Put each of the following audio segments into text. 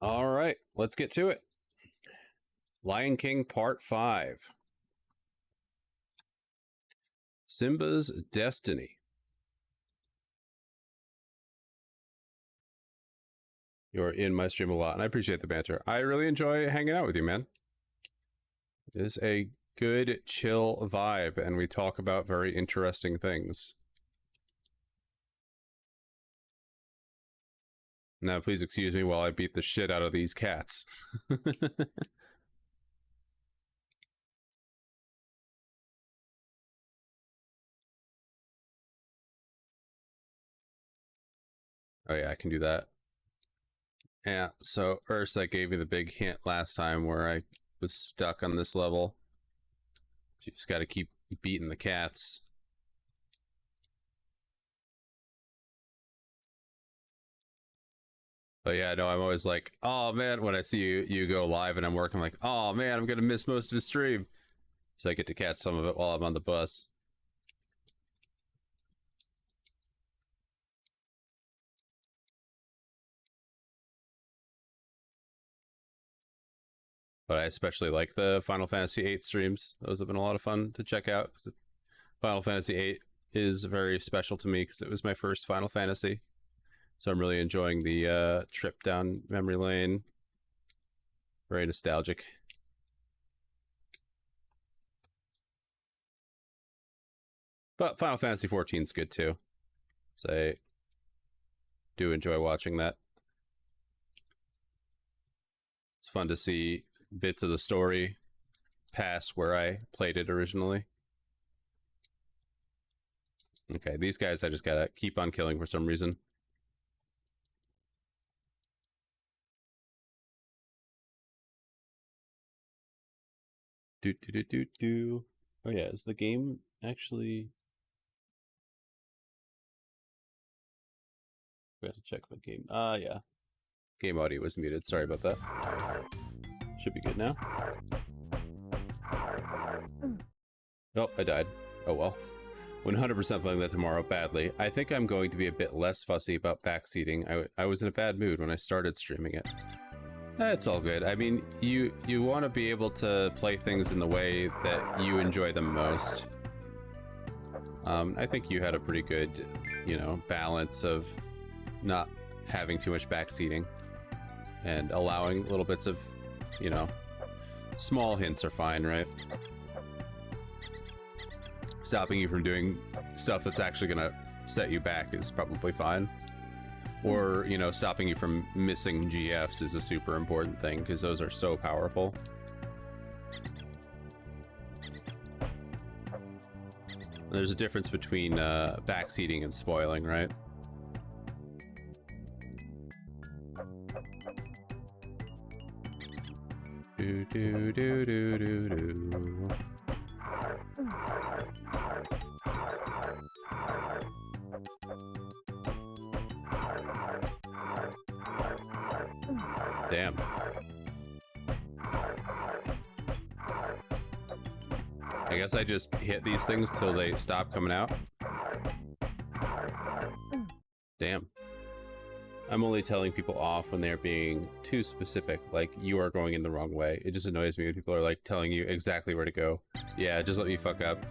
All right, let's get to it. Lion King Part 5. Simba's Destiny. You're in my stream a lot, and I appreciate the banter. I really enjoy hanging out with you, man. It is a good, chill vibe, and we talk about very interesting things. Now, please excuse me while I beat the shit out of these cats. Oh yeah, I can do that. Yeah, so Ursa gave me the big hint last time where I was stuck on this level. You just gotta keep beating the cats. But yeah, no, I'm always like, oh man, when I see you go live and I'm working, I'm like, oh man, I'm gonna miss most of his stream. So I get to catch some of it while I'm on the bus. But I especially like the Final Fantasy VIII streams. Those have been a lot of fun to check out, because Final Fantasy VIII is very special to me because it was my first Final Fantasy. So I'm really enjoying the trip down memory lane. Very nostalgic. But Final Fantasy XIV is good too. So I do enjoy watching that. It's fun to see bits of the story past where I played it originally. Okay, these guys I just gotta keep on killing for some reason. Do. Oh yeah, is the game actually... We have to check the game. Yeah. Game audio was muted. Sorry about that. Should be good now. Oh, I died. Oh well. 100% playing that tomorrow, badly. I think I'm going to be a bit less fussy about backseating. I was in a bad mood when I started streaming it. It's all good. I mean, you want to be able to play things in the way that you enjoy them most. I think you had a pretty good, balance of not having too much backseating and allowing little bits of, small hints are fine, right? Stopping you from doing stuff that's actually gonna set you back is probably fine. Or, stopping you from missing GFs is a super important thing, because those are so powerful. There's a difference between backseating and spoiling, right? Do. Damn. I guess I just hit these things till they stop coming out. Damn. I'm only telling people off when they're being too specific, like you are going in the wrong way. It just annoys me when people are like telling you exactly where to go. Yeah, just let me fuck up.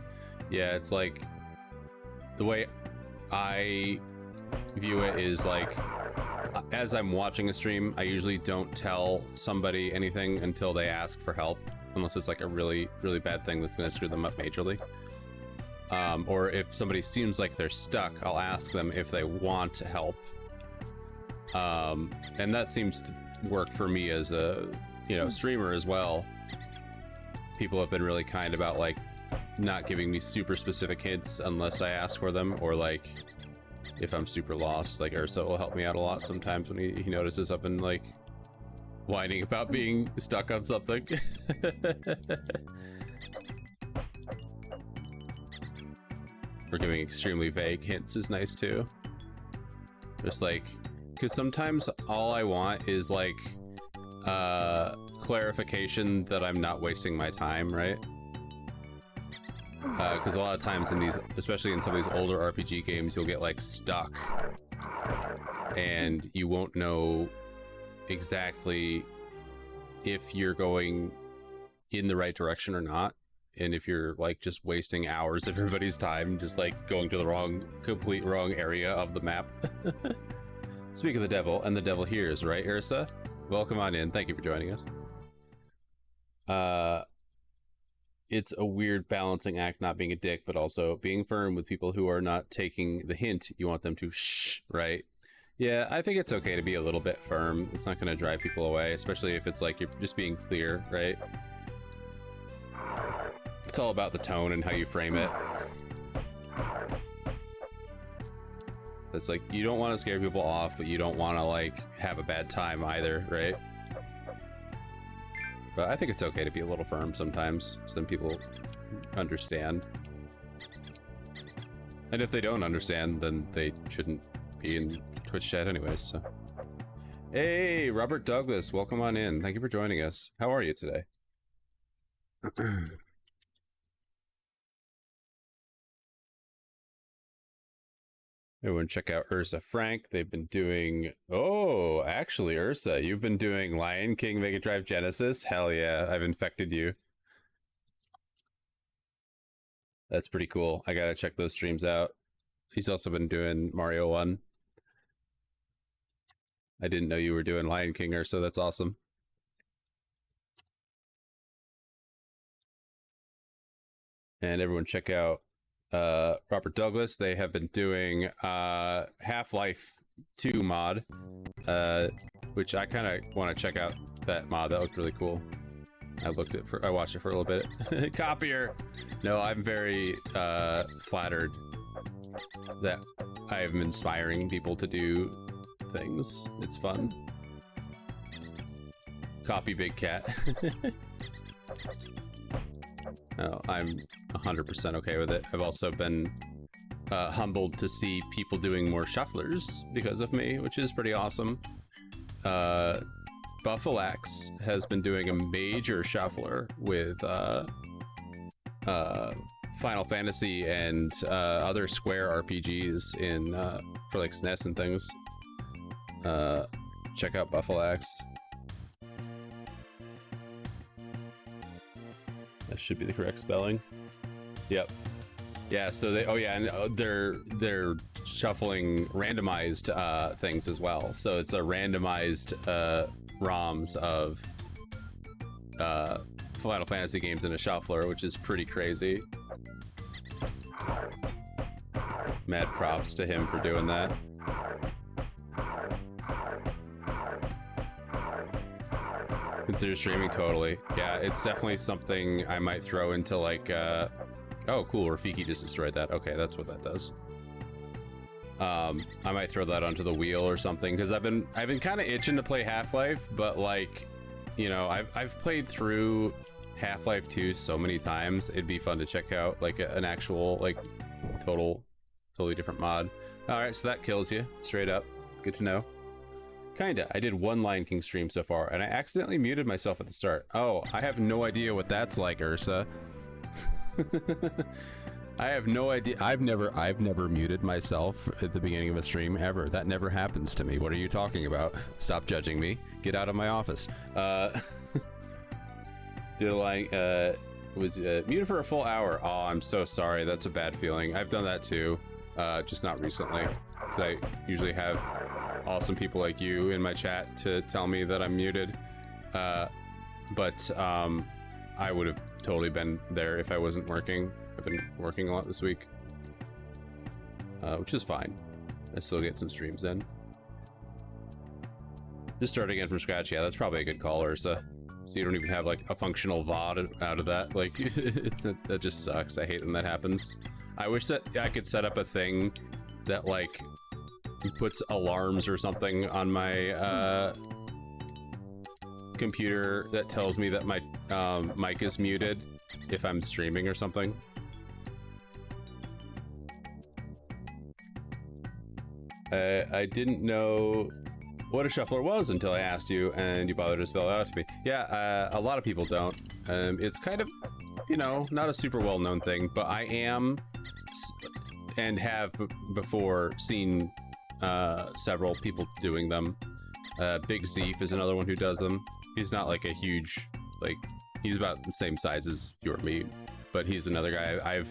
Yeah, it's like the way I view it is like, as I'm watching a stream, I usually don't tell somebody anything until they ask for help, unless it's like a really, really bad thing that's going to screw them up majorly. Or if somebody seems like they're stuck, I'll ask them if they want help. And that seems to work for me as a, streamer as well. People have been really kind about like not giving me super specific hints unless I ask for them, or like if I'm super lost, like Ursa will help me out a lot sometimes when he notices I've been like whining about being stuck on something. Or giving extremely vague hints is nice too. Just like, because sometimes all I want is like clarification that I'm not wasting my time, right? Because a lot of times in these, especially in some of these older RPG games, you'll get like stuck and you won't know exactly if you're going in the right direction or not, and if you're like just wasting hours of everybody's time, just like going to the complete wrong area of the map. Speak of the devil, and the devil hears, right, Ursa? Welcome on in. Thank you for joining us. It's a weird balancing act, not being a dick, but also being firm with people who are not taking the hint. You want them to shh, right? Yeah, I think it's okay to be a little bit firm. It's not going to drive people away, especially if it's like you're just being clear, right? It's all about the tone and how you frame it. It's like, you don't want to scare people off, but you don't want to like have a bad time either, right? But I think it's okay to be a little firm sometimes. Some people understand. And if they don't understand, then they shouldn't be in Twitch chat anyways, so. Hey, Robert Douglas, welcome on in. Thank you for joining us. How are you today? Everyone check out Ursa Frank. They've been doing... Oh, actually, Ursa, you've been doing Lion King Mega Drive Genesis? Hell yeah, I've infected you. That's pretty cool. I gotta check those streams out. He's also been doing Mario 1. I didn't know you were doing Lion King, Ursa. That's awesome. And everyone check out Robert Douglas. They have been doing Half-Life 2 mod, which I kind of want to check out that mod. That looked really cool. I watched it for a little bit. Copier. No, I'm very flattered that I am inspiring people to do things. It's fun. Copy Big Cat. Oh, I'm 100% okay with it. I've also been humbled to see people doing more shufflers because of me, which is pretty awesome. Buffalax has been doing a major shuffler with Final Fantasy and other Square RPGs in for like SNES and things. Check out Buffalax. That should be the correct spelling. Yep. Yeah, so they, oh yeah, and they're shuffling randomized things as well. So it's a randomized ROMs of Final Fantasy games in a shuffler, which is pretty crazy. Mad props to him for doing that. Consider streaming, totally. Yeah, it's definitely something I might throw into like, oh cool, Rafiki just destroyed that. Okay, that's what that does. I might throw that onto the wheel or something, because I've been kind of itching to play Half-Life, but like, you know, I've played through Half-Life 2 so many times. It'd be fun to check out like an actual like totally different mod. All right, so that kills you straight up. Good to know. Kinda. I did one Lion King stream so far, and I accidentally muted myself at the start. Oh, I have no idea what that's like, Ursa. I have no idea. I've never muted myself at the beginning of a stream ever. That never happens to me. What are you talking about? Stop judging me. Get out of my office. Did was muted for a full hour. Oh, I'm so sorry. That's a bad feeling. I've done that too, just not recently, because I usually have awesome people like you in my chat to tell me that I'm muted. But I would have totally been there if I wasn't working. I've been working a lot this week, which is fine. I still get some streams in. Just start again from scratch. Yeah, that's probably a good call, Ursa. So you don't even have like a functional VOD out of that. Like, that just sucks. I hate when that happens. I wish that I could set up a thing that like puts alarms or something on my computer that tells me that my mic is muted if I'm streaming or something. I didn't know what a shuffler was until I asked you, and you bothered to spell it out to me. Yeah, a lot of people don't. It's kind of, you know, not a super well-known thing, but I am and have before seen several people doing them. Big Zeef is another one who does them. He's not like a huge, like, he's about the same size as you or me, but he's another guy I've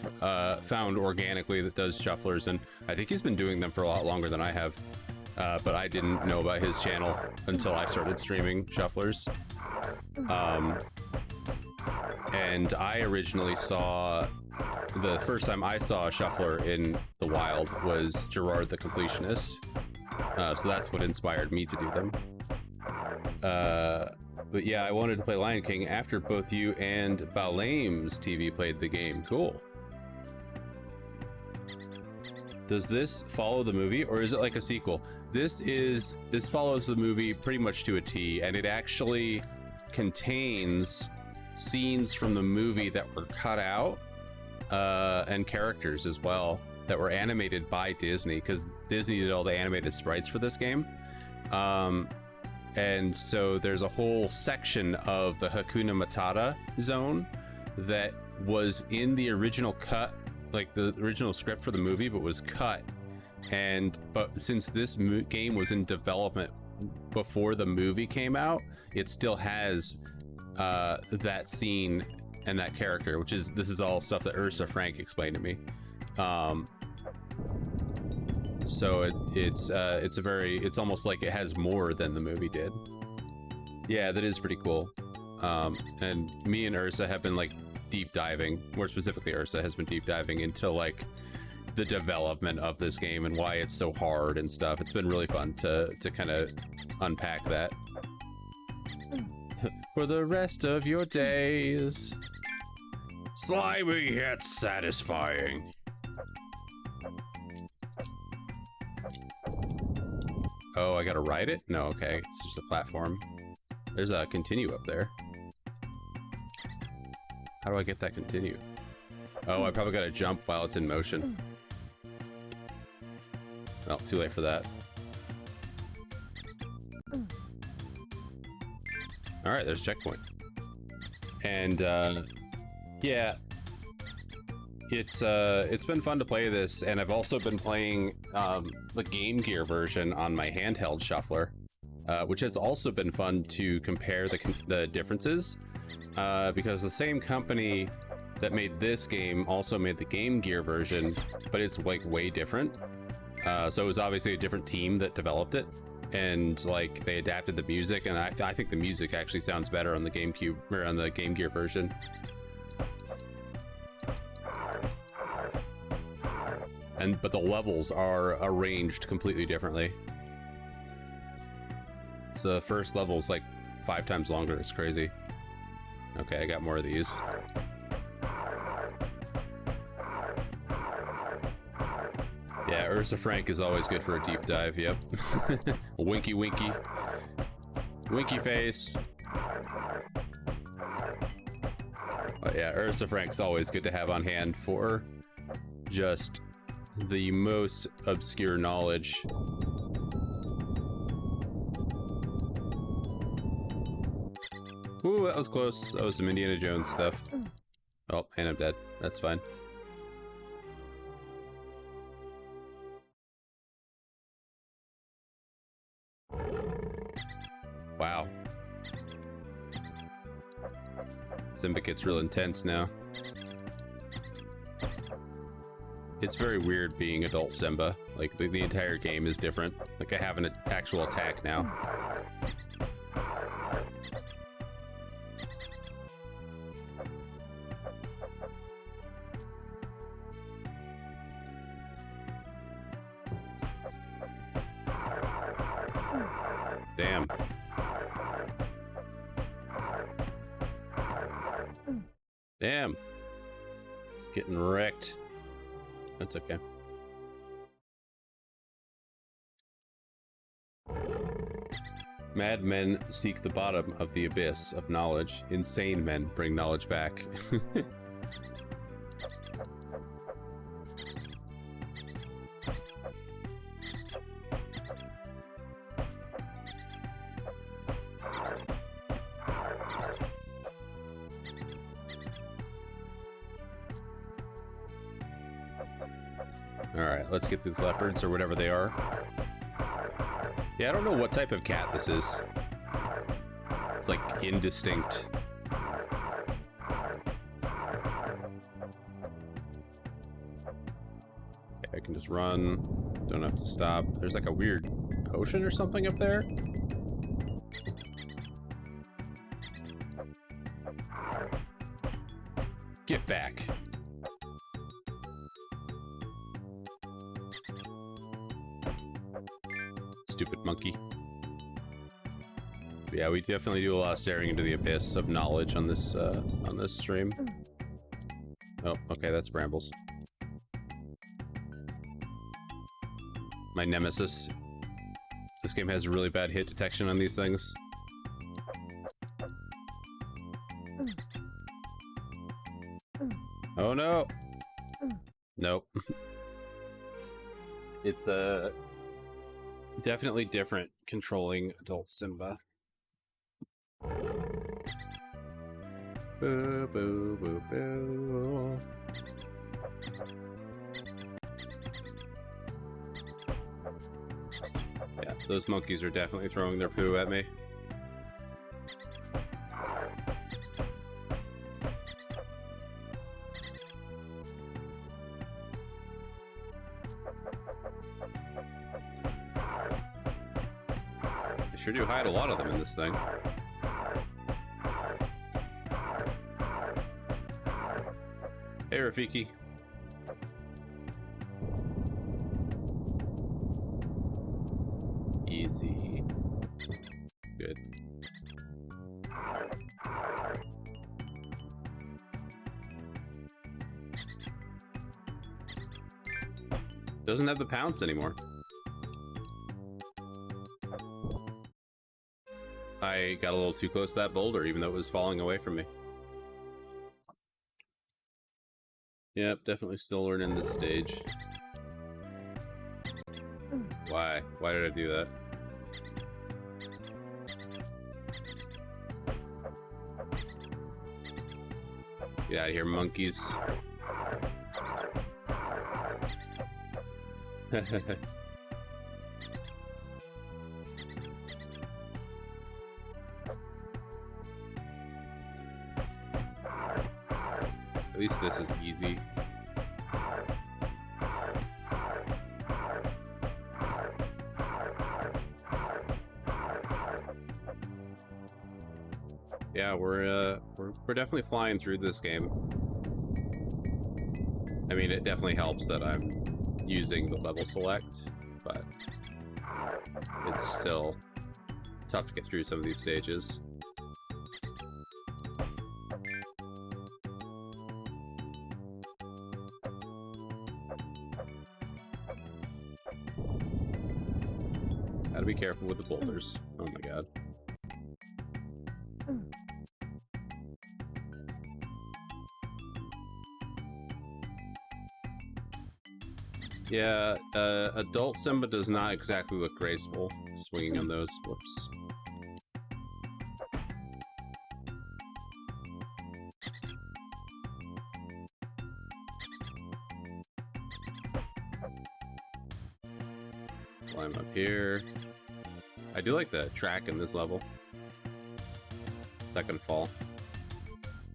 found organically that does shufflers, and I think he's been doing them for a lot longer than I have. But I didn't know about his channel until I started streaming shufflers. And I originally saw, the first time I saw a shuffler in the wild was Gerard the Completionist. So that's what inspired me to do them. But yeah, I wanted to play Lion King after both you and Balaam's TV played the game. Cool. Does this follow the movie, or is it like a sequel? This follows the movie pretty much to a T, and it actually contains scenes from the movie that were cut out, and characters as well that were animated by Disney, because Disney did all the animated sprites for this game. And so there's a whole section of the Hakuna Matata zone that was in the original cut, like the original script for the movie, but was cut. But since this game was in development before the movie came out, it still has that scene and that character, this is all stuff that Ursa Frank explained to me. So it's almost like it has more than the movie did. Yeah, that is pretty cool. And me and Ursa have been like deep diving, more specifically Ursa has been deep diving into like the development of this game and why it's so hard and stuff. It's been really fun to kind of unpack that. For the rest of your days. Slimy yet satisfying. Oh, I gotta ride it? No, okay. It's just a platform. There's a continue up there. How do I get that continue? Oh, I probably gotta jump while it's in motion. Well, too late for that. Alright, there's checkpoint. And, yeah. It's been fun to play this, and I've also been playing the Game Gear version on my handheld shuffler, which has also been fun to compare the differences, because the same company that made this game also made the Game Gear version, but it's like way different. So it was obviously a different team that developed it, and like they adapted the music, and I think the music actually sounds better on the GameCube or on the Game Gear version. But the levels are arranged completely differently. So the first level is like 5 times longer. It's crazy. Okay, I got more of these. Yeah, Ursa Frank is always good for a deep dive. Yep. Winky winky. Winky face. But yeah, Ursa Frank's always good to have on hand for just the most obscure knowledge. Ooh, that was close. That was some Indiana Jones stuff. Oh, and I'm dead. That's fine. Wow. Simba gets real intense now. It's very weird being adult Simba. Like, the entire game is different. Like, I have an actual attack now. Damn. Damn. Getting wrecked. That's okay. Mad men seek the bottom of the abyss of knowledge. Insane men bring knowledge back. Alright, let's get these leopards, or whatever they are. Yeah, I don't know what type of cat this is. It's like indistinct. Okay, I can just run. Don't have to stop. There's like a weird potion or something up there. Get back. Stupid monkey. But yeah, we definitely do a lot of staring into the abyss of knowledge on this stream. Oh, okay, that's brambles. My nemesis. This game has really bad hit detection on these things. Oh no! Nope. It's definitely different controlling adult Simba. Boo, boo, boo, boo. Yeah, those monkeys are definitely throwing their poo at me. They sure do hide a lot of them in this thing. Hey, Rafiki. Easy. Good. Doesn't have the pounce anymore. I got a little too close to that boulder, even though it was falling away from me. Yep, definitely still learning this stage. Why? Why did I do that? Get out of here, monkeys. At least this is easy. Yeah, we're definitely flying through this game. I mean, it definitely helps that I'm using the level select, but it's still tough to get through some of these stages. Gotta be careful with the boulders. Oh my god. Yeah, adult Simba does not exactly look graceful swinging on those. Whoops. Climb up here. I do like the track in this level. That can fall.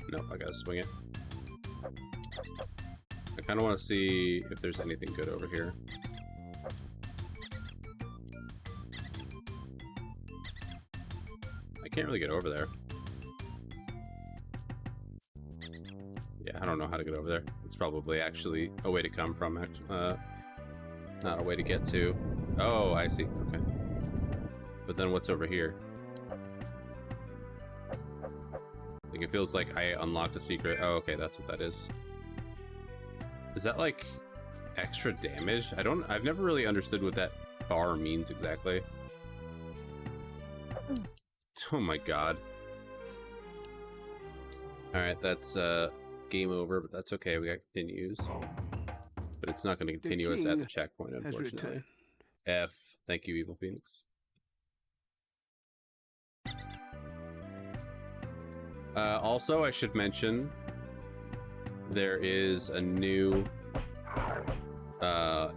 Nope, I gotta swing it. I kind of want to see if there's anything good over here. I can't really get over there. Yeah, I don't know how to get over there. It's probably actually a way to come from, not a way to get to. Oh, I see. Okay. But then what's over here? Like, it feels like I unlocked a secret. Oh, okay, that's what that is. Is that like extra damage? I've never really understood what that bar means exactly. Oh my god. Alright, that's game over, but that's okay, we got continues. But it's not going to continue us at the checkpoint, unfortunately. F. Thank you, Evil Phoenix. Also, I should mention there is a new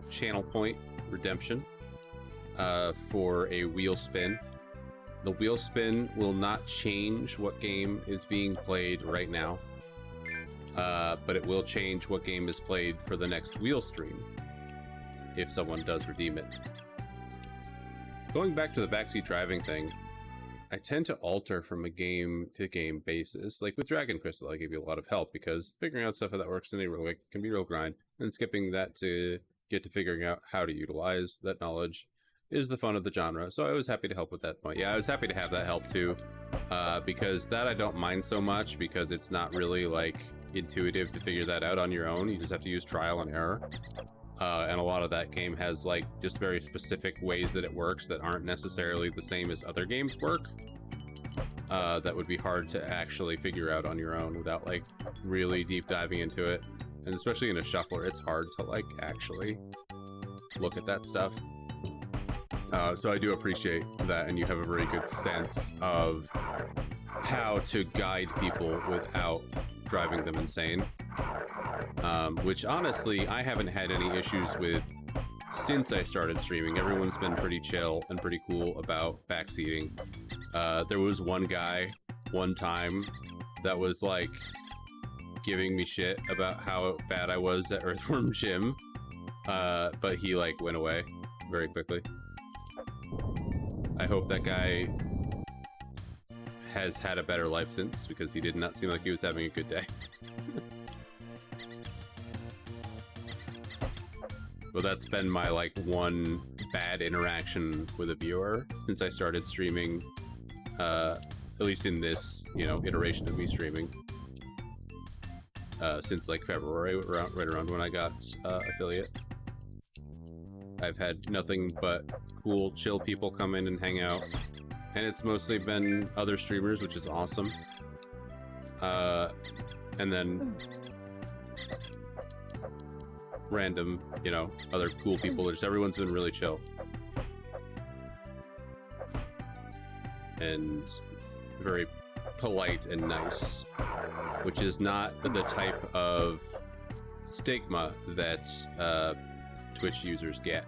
channel point redemption for a wheel spin. The wheel spin will not change what game is being played right now, but it will change what game is played for the next wheel stream, if someone does redeem it. Going back to the backseat driving thing, I tend to alter from a game-to-game basis. Like with Dragon Crystal, I give you a lot of help because figuring out stuff that works in a real way can be real grind, and skipping that to get to figuring out how to utilize that knowledge is the fun of the genre. So I was happy to help with that point. Yeah, I was happy to have that help too, because that I don't mind so much because it's not really like intuitive to figure that out on your own. You just have to use trial and error. And a lot of that game has like just very specific ways that it works that aren't necessarily the same as other games work. That would be hard to actually figure out on your own without like really deep diving into it. And especially in a shuffler, it's hard to like actually look at that stuff. So I do appreciate that, and you have a very good sense of how to guide people without driving them insane. Which honestly, I haven't had any issues with since I started streaming. Everyone's been pretty chill and pretty cool about backseating. There was one guy, one time, that was like giving me shit about how bad I was at Earthworm Jim, but he like went away very quickly. I hope that guy has had a better life since, because he did not seem like he was having a good day. Well, that's been my like one bad interaction with a viewer since I started streaming, at least in this, you know, iteration of me streaming, since like February, right around when I got affiliate. I've had nothing but cool, chill people come in and hang out, and it's mostly been other streamers, which is awesome. And then random, you know, other cool people. Just everyone's been really chill and very polite and nice, which is not the type of stigma that Twitch users get,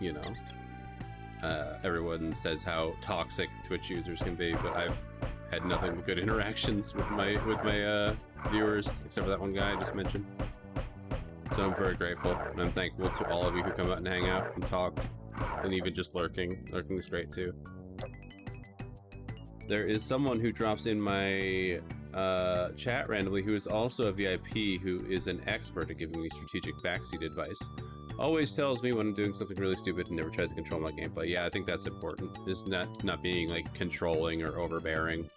you know. Everyone says how toxic Twitch users can be, but I've had nothing but good interactions with my viewers, except for that one guy I just mentioned. So I'm very grateful, and I'm thankful to all of you who come out and hang out and talk, and even just lurking. Lurking is great too. There is someone who drops in my chat randomly who is also a VIP, who is an expert at giving me strategic backseat advice. Always tells me when I'm doing something really stupid and never tries to control my gameplay. Yeah, I think that's important. Is not being like controlling or overbearing.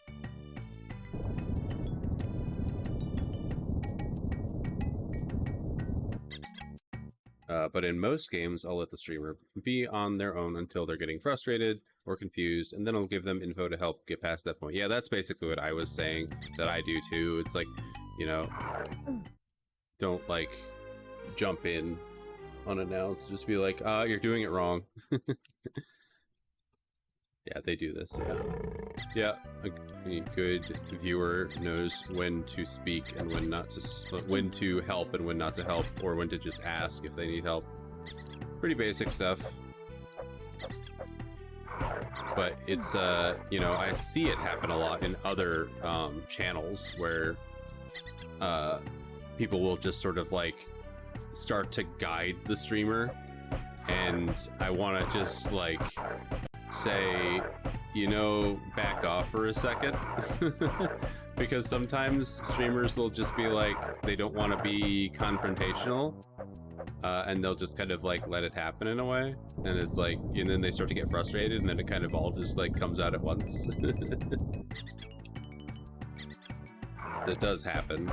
But in most games, I'll let the streamer be on their own until they're getting frustrated or confused, and then I'll give them info to help get past that point. Yeah, that's basically what I was saying that I do too. It's like, you know, don't like jump in unannounced. Just be like, you're doing it wrong. Yeah, they do this, yeah. Yeah, a good viewer knows when to speak and when not to, when to help and when not to help, or when to just ask if they need help. Pretty basic stuff. But it's, you know, I see it happen a lot in other channels where people will just sort of like start to guide the streamer, and I want to just like say, you know, back off for a second. Because sometimes streamers will just be like, they don't want to be confrontational, and they'll just kind of like let it happen in a way, and it's like, and then they start to get frustrated, and then it kind of all just like comes out at once. That does happen.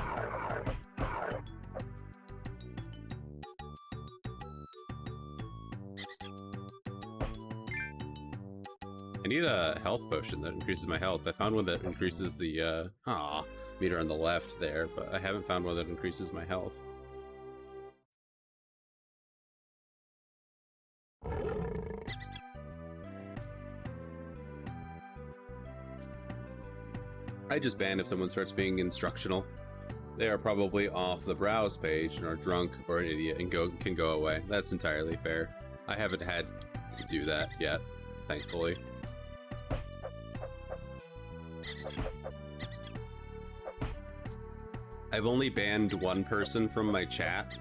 I need a health potion that increases my health. I found one that increases the meter on the left there, but I haven't found one that increases my health. I just ban if someone starts being instructional. They are probably off the browse page and are drunk or an idiot and can go away. That's entirely fair. I haven't had to do that yet, thankfully. I've only banned one person from my chat,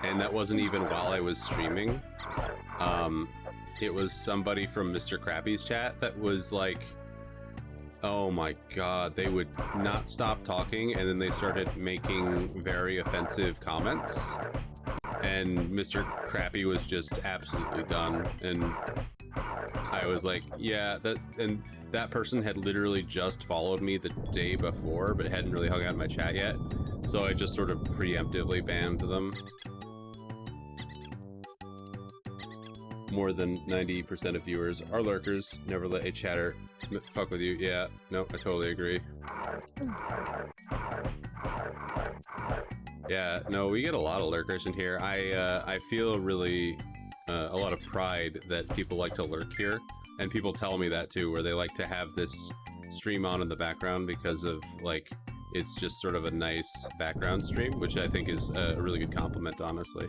and that wasn't even while I was streaming. It was somebody from Mr. Crappy's chat that was like, oh my god, they would not stop talking, and then they started making very offensive comments. And Mr. Crappy was just absolutely done, and I was like, yeah, that person had literally just followed me the day before, but hadn't really hung out in my chat yet, so I just sort of preemptively banned them. More than 90% of viewers are lurkers. Never let a chatter fuck with you. Yeah, no, I totally agree. Yeah, no, we get a lot of lurkers in here. I feel really a lot of pride that people like to lurk here, and people tell me that too, where they like to have this stream on in the background because of, like, it's just sort of a nice background stream, which I think is a really good compliment, honestly.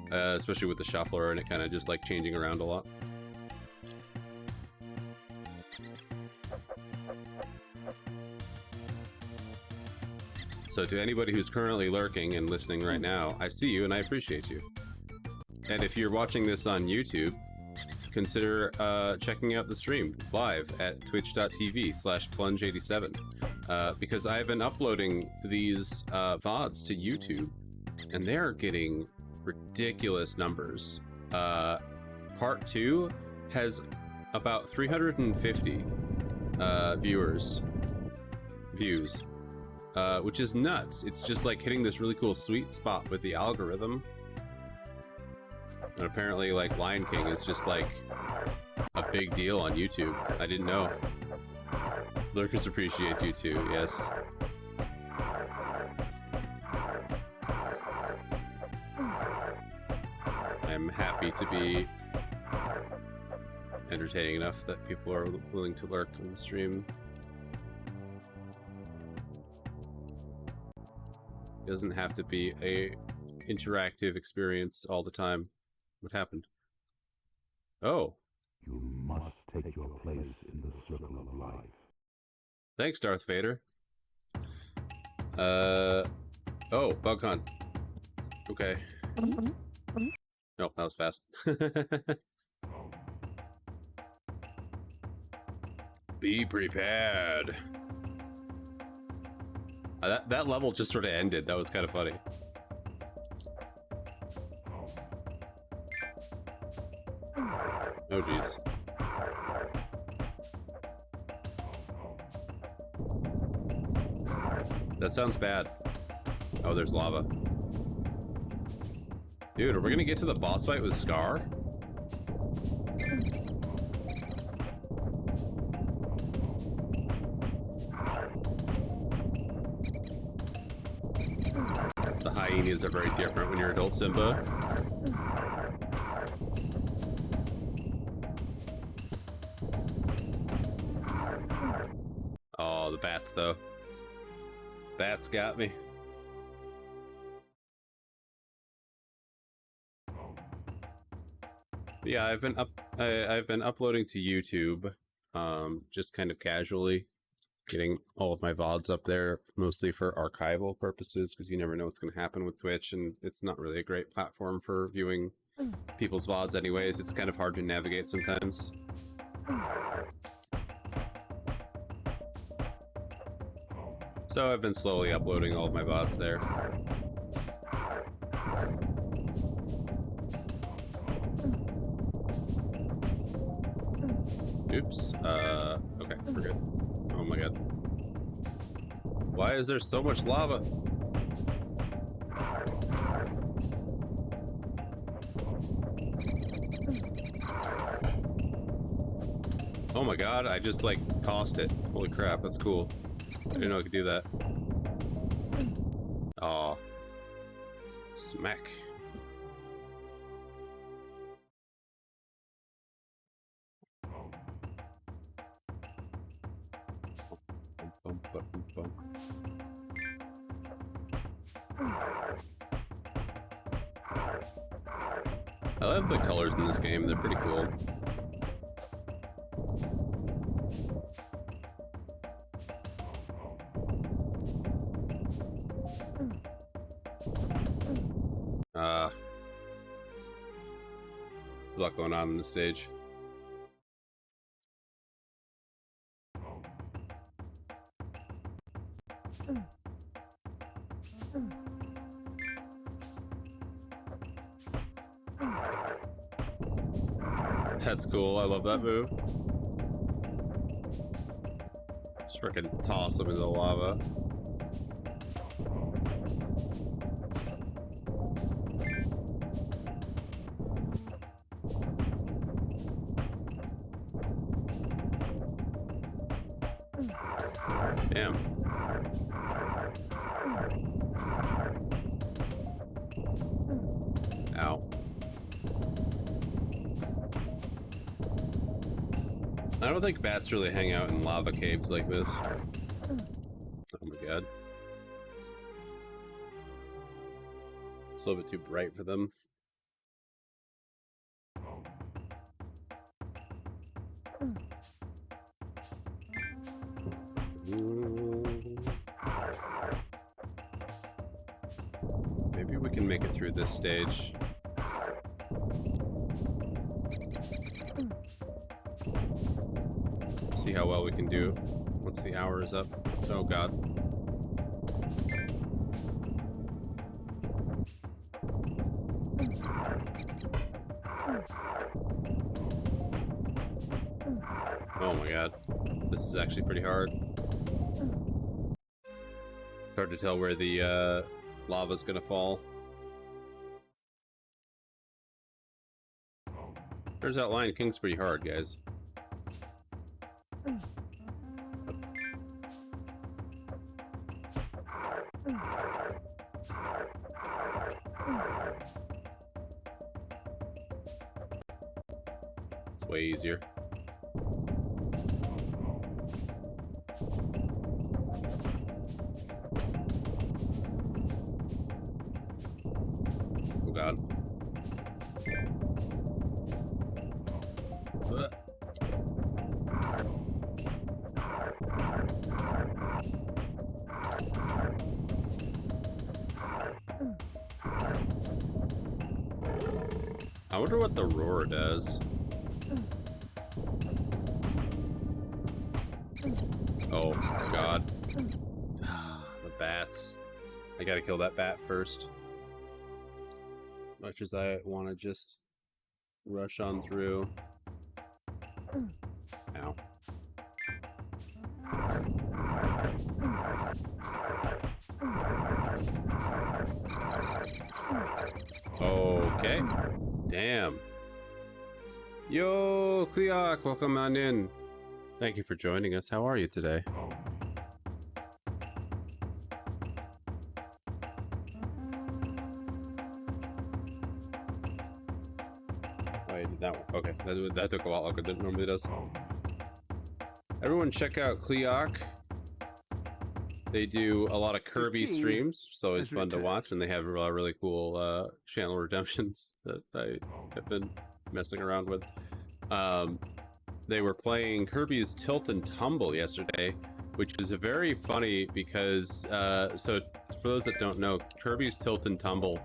Especially with the shuffler and it kind of just like changing around a lot. So to anybody who's currently lurking and listening right now, I see you and I appreciate you. And if you're watching this on YouTube, consider checking out the stream live at twitch.tv/plunge87, because I've been uploading these VODs to YouTube, and they're getting ridiculous numbers. Part 2 has about 350 views, which is nuts. It's just like hitting this really cool sweet spot with the algorithm. And apparently, like, Lion King is just like a big deal on YouTube. I didn't know. Lurkers appreciate you too, yes. I'm happy to be entertaining enough that people are willing to lurk in the stream. It doesn't have to be a interactive experience all the time. What happened? Oh. You must take your place in the circle of life. Thanks, Darth Vader. Oh, bug hunt. Okay. Nope, that was fast. Be prepared. That level just sort of ended. That was kind of funny. Oh, jeez. That sounds bad. Oh, there's lava. Dude, are we gonna get to the boss fight with Scar? The hyenas are very different when you're adult Simba. Oh, the bats, though. Bats got me. Yeah, I've been uploading to YouTube, just kind of casually, getting all of my VODs up there, mostly for archival purposes, because you never know what's going to happen with Twitch, and it's not really a great platform for viewing people's VODs anyways. It's kind of hard to navigate sometimes. So I've been slowly uploading all of my VODs there. Oops. Okay, we're good. Oh my god. Why is there so much lava? Oh my god, I just like tossed it. Holy crap, that's cool. I didn't know I could do that. Aw. Smack. love the colors in this game. They're pretty cool. A lot going on in the stage. That's cool. I love that move. Just freaking toss them into the lava. Damn. Ow. I don't think bats really hang out in lava caves like this. Oh my god. It's a little bit too bright for them. Maybe we can make it through this stage. See how well we can do once the hour is up. Oh god. Oh my god. This is actually pretty hard. Hard to tell where the lava's gonna fall. Turns out Lion King's pretty hard, guys. It's way easier. Oh god. I wonder what the roar does. Oh god. The bats. I gotta kill that bat first. As much as I want to just rush on through. Ow. Okay. Damn. Yo, Kliak, welcome on in. Thank you for joining us. How are you today? Oh, I did that one. Okay, that took a lot longer than it normally does. Everyone check out Kliak. They do a lot of Kirby streams, which is always fun to watch, and they have a lot of really cool channel redemptions that I have been messing around with. They were playing Kirby's Tilt and Tumble yesterday, which was very funny because, so for those that don't know, Kirby's Tilt and Tumble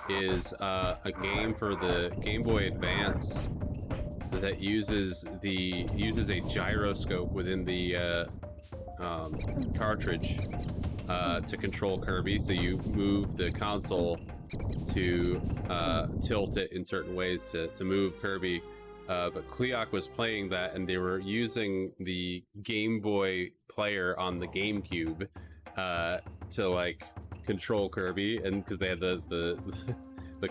is a game for the Game Boy Advance that uses a gyroscope within the cartridge to control Kirby. So you move the console to tilt it in certain ways to move Kirby. But Kliak was playing that, and they were using the Game Boy player on the GameCube to like control Kirby, and because they had the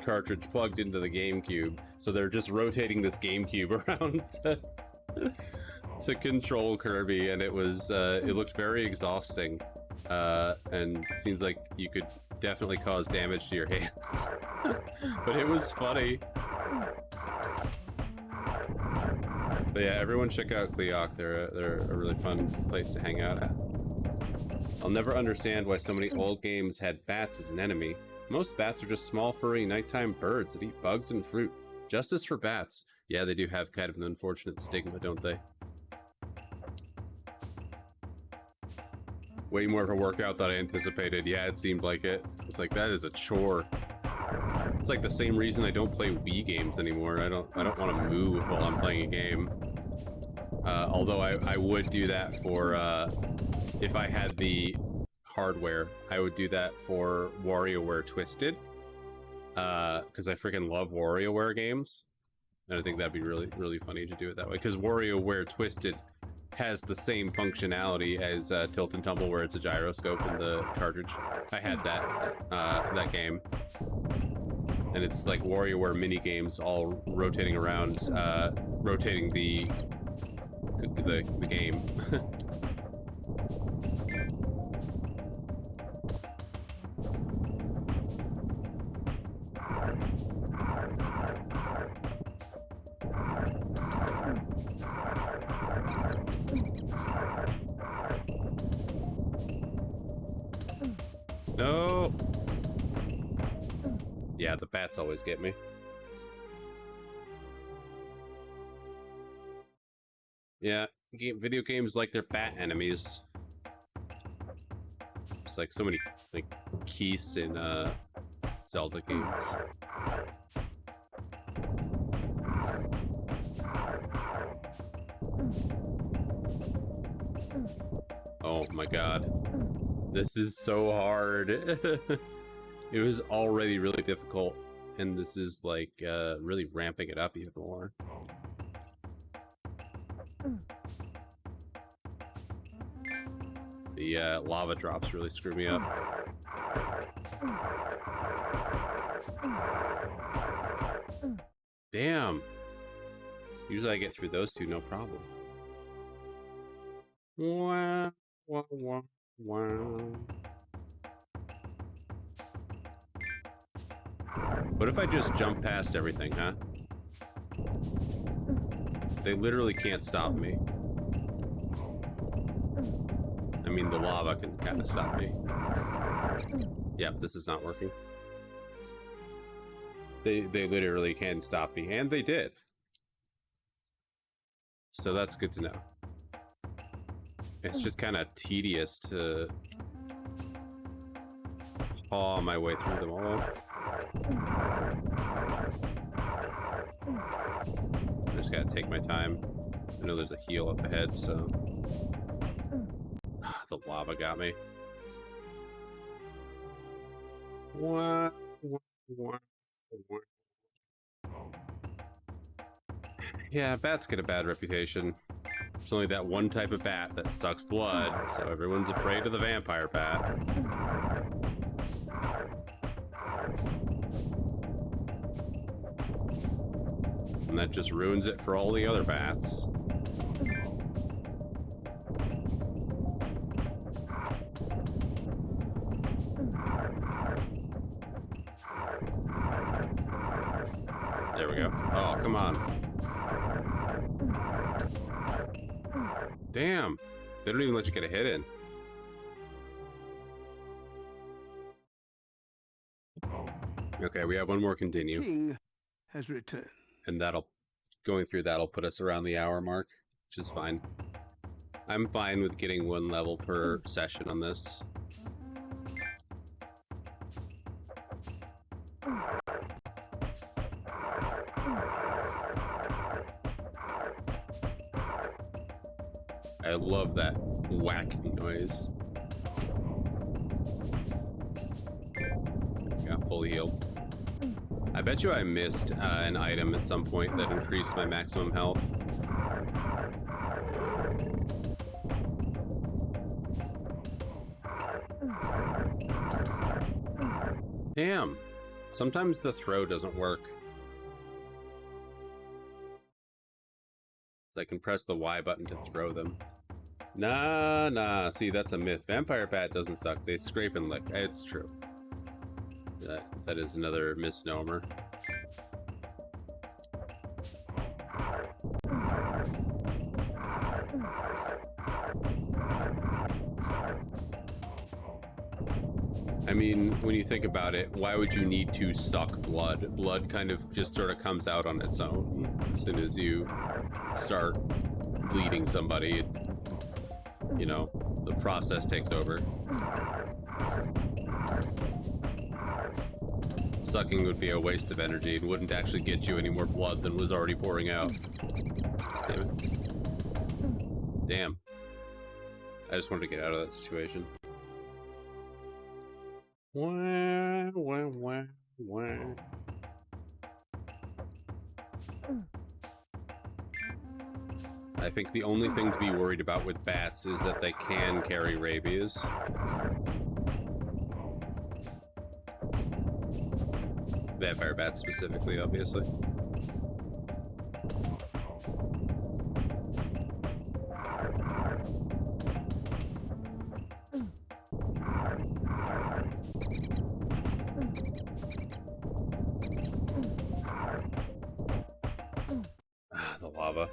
cartridge plugged into the GameCube, so they're just rotating this GameCube around to control Kirby, and it was it looked very exhausting, and seems like you could definitely cause damage to your hands. But it was funny. But yeah, everyone check out Kliak. They're a really fun place to hang out at. I'll never understand why so many old games had bats as an enemy. Most bats are just small, furry, nighttime birds that eat bugs and fruit. Justice for bats. Yeah, they do have kind of an unfortunate stigma, don't they? Way more of a workout than I anticipated. Yeah, it seemed like it. It's like, that is a chore. It's like the same reason I don't play Wii games anymore. I don't want to move while I'm playing a game. Although I would do that for, if I had the hardware, I would do that for WarioWare Twisted. Because I freaking love WarioWare games. And I think that'd be really, really funny to do it that way. Because WarioWare Twisted has the same functionality as Tilt and Tumble, where it's a gyroscope in the cartridge. I had that game. And it's like WarioWare mini games all rotating around, rotating the game. No. Yeah, the bats always get me. Yeah, video games like they're bat enemies. It's like so many like keys in Zelda games. Oh my god. This is so hard. It was already really difficult, and this is like really ramping it up even more. The lava drops really screw me up. Damn. Usually I get through those two, no problem. Wow, wow, wow, wow. What if I just jump past everything, huh? They literally can't stop me. I mean, the lava can kind of stop me. Yep, this is not working. They literally can stop me, and they did. So that's good to know. It's just kind of tedious to paw my way through them all. I just gotta take my time. I know there's a heal up ahead, so... The lava got me. What? Yeah, bats get a bad reputation. There's only that one type of bat that sucks blood, so everyone's afraid of the vampire bat. And that just ruins it for all the other bats. There we go. Oh, come on. Damn. They don't even let you get a hit in. Okay, we have one more continue. King has returned. And going through that'll put us around the hour mark, which is fine. I'm fine with getting one level per session on this. I love that whacking noise. Got fully healed. I bet you I missed an item at some point that increased my maximum health. Damn. Sometimes the throw doesn't work. I can press the Y button to throw them. Nah. See, that's a myth. Vampire bat doesn't suck. They scrape and lick. It's true. That is another misnomer. I mean, when you think about it, why would you need to suck blood? Blood kind of just sort of comes out on its own. As soon as you start bleeding somebody, you know, the process takes over. Sucking would be a waste of energy and wouldn't actually get you any more blood than was already pouring out. Damn it. Damn. I just wanted to get out of that situation. Wah, wah, wah, wah. I think the only thing to be worried about with bats is that they can carry rabies. Vampire bats specifically, obviously. The lava.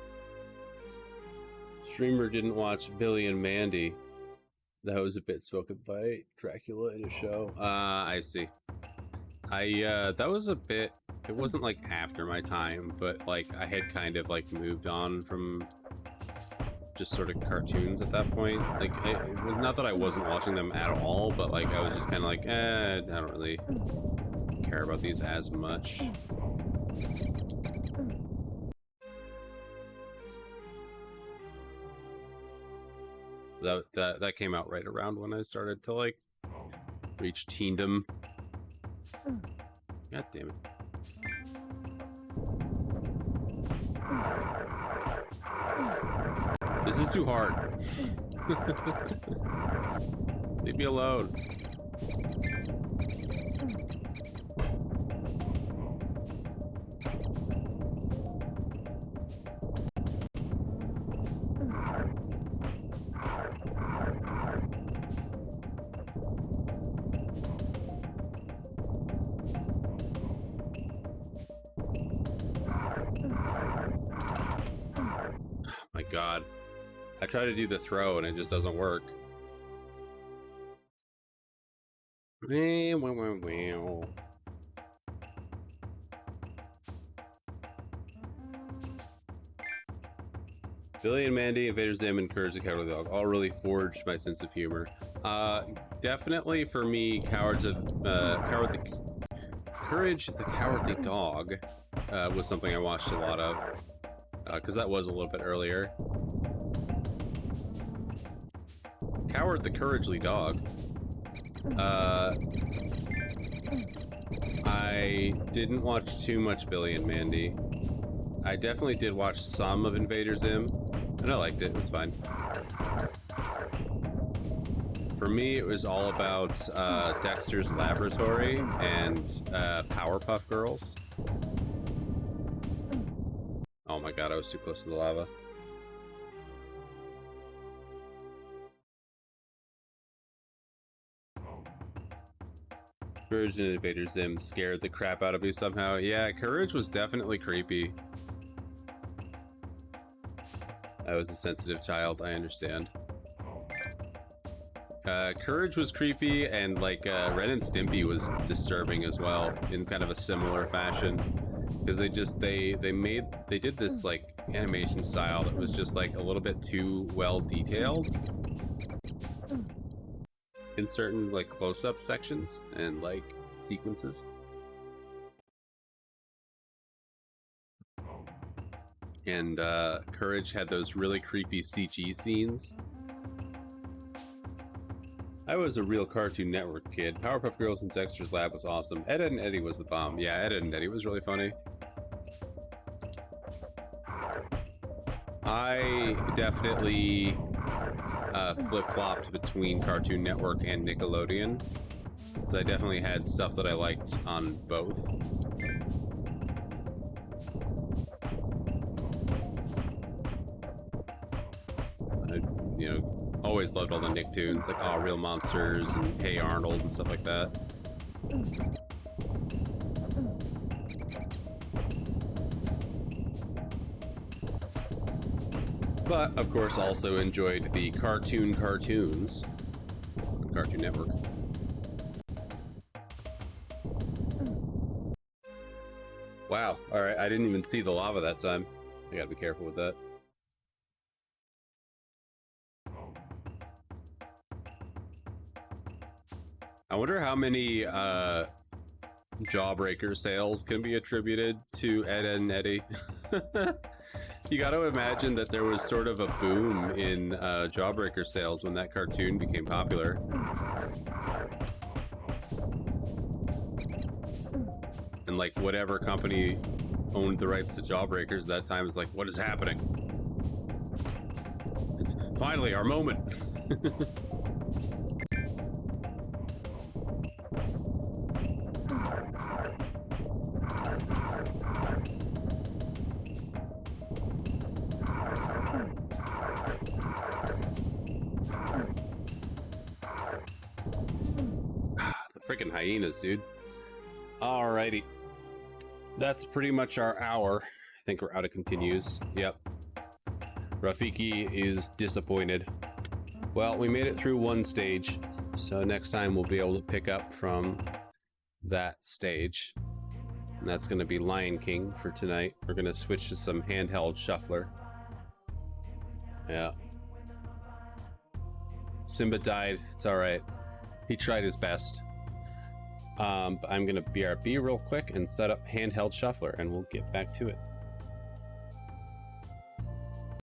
Streamer didn't watch Billy and Mandy. That was a bit spoken by Dracula in a show. I see. That was a bit, it wasn't like after my time, but like I had kind of like moved on from just sort of cartoons at that point. Like, it was not that I wasn't watching them at all, but like I was just kind of like, I don't really care about these as much. That came out right around when I started to like reach teendom. God damn it. This is too hard. Leave me alone. My God. I try to do the throw and it just doesn't work. Billy and Mandy, Invader Zim, and Courage the Cowardly Dog all really forged my sense of humor. Definitely for me, Courage the Cowardly Dog was something I watched a lot of, because that was a little bit earlier. Coward the Couragely Dog. I didn't watch too much Billy and Mandy. I definitely did watch some of Invader Zim, and I liked it. It was fine. For me, it was all about Dexter's Laboratory and Powerpuff Girls. Oh my God, I was too close to the lava. Courage and Invader Zim scared the crap out of me somehow. Yeah, Courage was definitely creepy. I was a sensitive child, I understand. Courage was creepy, and like Ren and Stimpy was disturbing as well, in kind of a similar fashion. Because they did this like animation style that was just like a little bit too well detailed in certain like close-up sections and like sequences. And Courage had those really creepy CG scenes. I was a real Cartoon Network kid. Powerpuff Girls and Dexter's Lab was awesome. Ed, Edd and Eddy was the bomb. Yeah, Ed, Edd and Eddy was really funny. I definitely flip-flopped between Cartoon Network and Nickelodeon. I definitely had stuff that I liked on both. You know, always loved all the Nicktoons, like Aw, Real Monsters and Hey Arnold and stuff like that. But, of course, also enjoyed the cartoons on Cartoon Network. wow. All right, I didn't even see the lava that time. I gotta be careful with that. I wonder how many Jawbreaker sales can be attributed to Ed, Edd and Eddy. You got to imagine that there was sort of a boom in Jawbreaker sales when that cartoon became popular. And like whatever company owned the rights to Jawbreakers at that time was like, what is happening? It's finally our moment. Freaking hyenas, dude. Alrighty. That's pretty much our hour. I think we're out of continues. Yep. Rafiki is disappointed. Well, we made it through one stage, so next time we'll be able to pick up from that stage. And that's going to be Lion King for tonight. We're going to switch to some handheld shuffler. Yeah. Simba died. It's alright. He tried his best. I'm gonna BRB real quick and set up handheld shuffler, and we'll get back to it.